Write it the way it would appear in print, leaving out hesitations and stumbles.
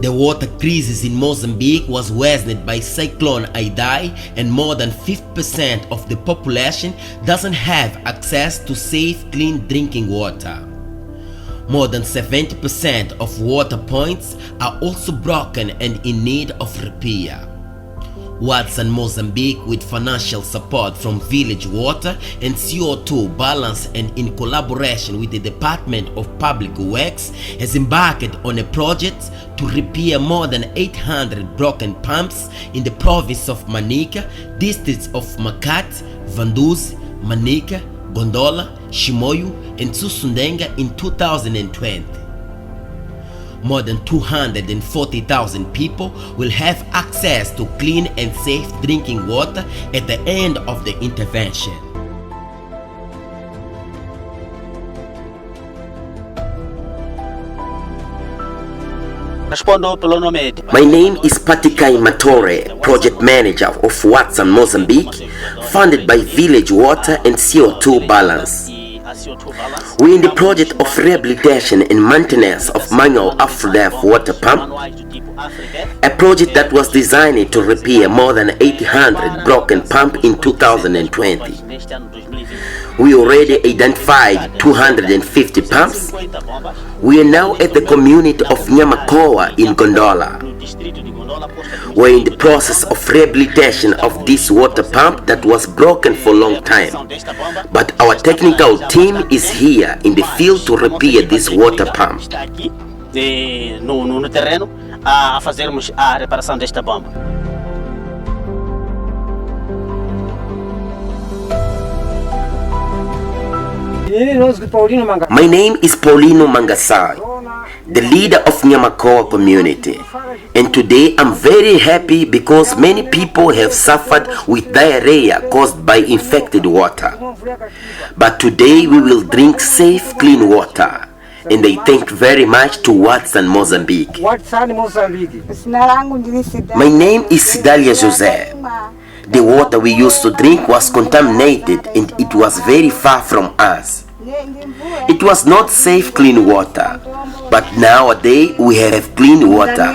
The water crisis in Mozambique was worsened by Cyclone Idai, and more than 50% of the population doesn't have access to safe, clean drinking water. More than 70% of water points are also broken and in need of repair. Watson Mozambique, with financial support from Village Water and CO2 Balance and in collaboration with the Department of Public Works, has embarked on a project to repair more than 800 broken pumps in the province of Manica, districts of Makati, Vanduzi, Manica, Gondola, Chimoio and Tsusundenga in 2020. More than 240,000 people will have access to clean and safe drinking water at the end of the intervention. My name is Patikai Matore, Project Manager of Watson Mozambique, funded by Village Water and CO2 Balance. We are in the project of rehabilitation and maintenance of manual Afro-Dev water pump, a project that was designed to repair more than 800 broken pumps in 2020. We already identified 250 pumps. We are now at the community of Nyamakoa in Gondola. We're in the process of rehabilitation of this water pump that was broken for a long time. But our technical team is here in the field to repair this water pump. My name is Paulino Mangasai, the leader of Nyamakoa community, and today I'm very happy because many people have suffered with diarrhea caused by infected water. But today we will drink safe, clean water, and I thank very much to Watson Mozambique. My name is Sidalia Jose. The water we used to drink was contaminated and it was very far from us. It was not safe clean water, but nowadays we have clean water.